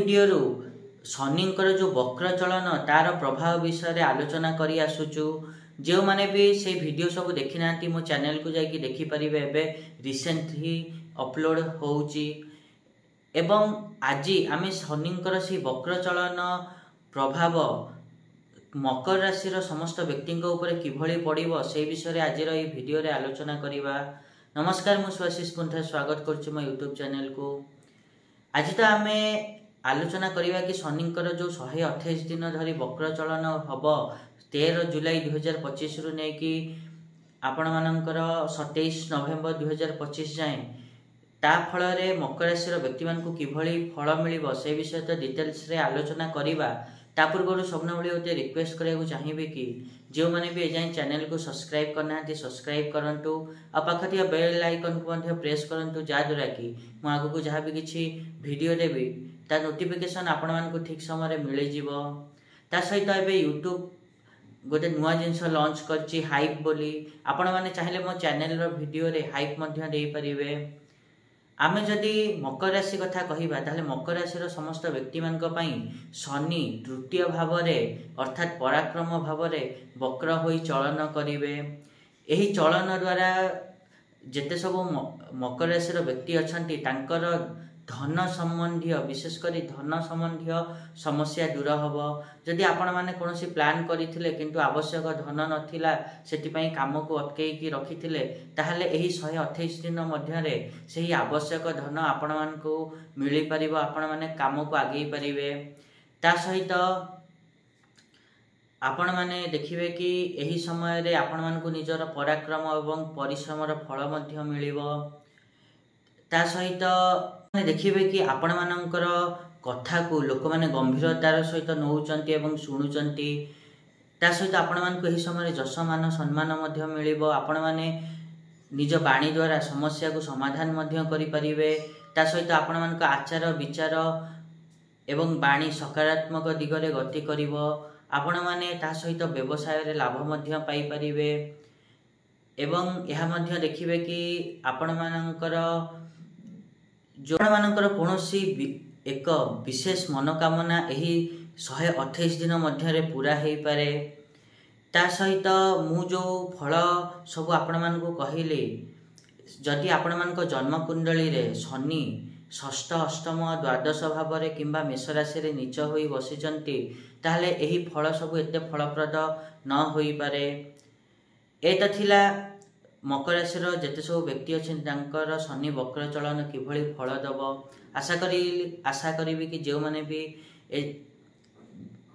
Video शनिंकर जो वक्र चलन तार प्रभाव विषय आलोचना करी आसुचु। जो माने भी से वीडियो सब देखि नांती मो चैनल को जाकि देखि परिबे। एबे रिसेंटली अपलोड होउची एवं आज आमे शनिंकर से वक्र चलन प्रभाव मकर राशि समस्त व्यक्ति किभली पड़िबो से विषय आज वीडियो रे आलोचना करिबा। नमस्कार, मु स्वाशिष कुंठा स्वागत करछि मो यूट्यूब चैनल को। आज तो आमे आलोचना करिबा कि शनिंकर जो 128 दिन धरी वक्र चलन हबो 13 जुलाई 2025 रु नै कि आपण मानकर 27 नवेम्बर 2025 जाए ता फल रे मकर राशि व्यक्ति मान को किभली फल मिलिबो से विषय तो डिटेल्स रे आलोचना करिबा। ता पूर्व सबने भाई गोटे रिक्वेस्ट करने चाहिए कि जो मैंने भी एजाए चैनल को सब्सक्राइब करना सब्सक्राइब करूँ आ पाखे बेल आइकन को प्रेस करूँ जहाँद्वारा कि मुझे आगक जहाँ भी किसी वीडियो देवी ता नोटिफिकेशन आपण मानक ठीक समय मिल ता सहित एवं यूट्यूब गोटे नुआ जिनस लॉन्च करछि हाइप बोली। आपण माने चाहिए मो चैनल रो वीडियो रे हाइप मध्य दे परिबे। आमे जदि मकर राशि कथा कहिबा ताले मकर राशि समस्त व्यक्ति मानक पई शनि तृतीय भाव रे अर्थात पराक्रम भाव रे वक्र होई चलन करिवे। एही चलन द्वारा जेते सब मकर राशि व्यक्ति अछंती तांकर धन संबंधी विशेषकर धन संबंधी समस्या दूर हबो। जदि आपण माने कोनोसी प्लान करिथिले किंतु आवश्यक धन नथिला सेति पई काम को अटकेई की रखिथिले ताहले एही 128 दिन मध्य रे सेही आवश्यक धन आपण मान को मिली परिबो। आपण माने काम को आगेई परिबे। ता सहित आपण माने देखिबे कि एही समय रे आपण मान को निजर पराक्रम एवं परिश्रम रो फल मध्य मिलिबो। ता सहित देखिबे कि आपण मानकर कथा को लोक माने गंभीरतार सहित नौचंती एवं शुणुचंती। ता सहित आपण मान को एही समय जश मान सम्मान मध्य मिलिबो। आपण माने निज बाणी द्वारा समस्या को समाधान मध्य करि परिबे। ता सहित आपण मान को आचार विचार एवं बाणी सकारात्मक दिगरे गति करिवो। आपण माने ता सहित व्यवसाय रे लाभ मध्य पाई परिबे। एवं यह मध्य देखिबे कि आपण मानकर जो मानकर कोनोसी एक विशेष मनोकामना यही 128 दिन मध्य पूरा हो पारे। ता सहित मु जो फल सब आपण मान को कहली जदि आपण मान को जन्म कुंडली रे शनि षष्ठ अष्टम द्वादश भाव रे किंबा मेष राशि रे नीच होई बसिचंती ताहले एही फल सब एते फलप्रद न होई पारे। एत थिला मकर राशि जेते सब व्यक्ति अच्छे शनि वक्र चलन किभली फल दब। आशा करी कि जो माने भी ए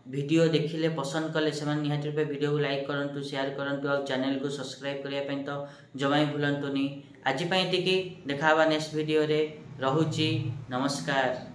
वीडियो देखिले पसंद कले से निहाती रूपे वीडियो को लाइक करंतु शेयर करंतु और चैनल को सब्सक्राइब करने तो जमा ही भूलंतुनी। आज देखा नेक्स्ट वीडियो रे। रहुची नमस्कार।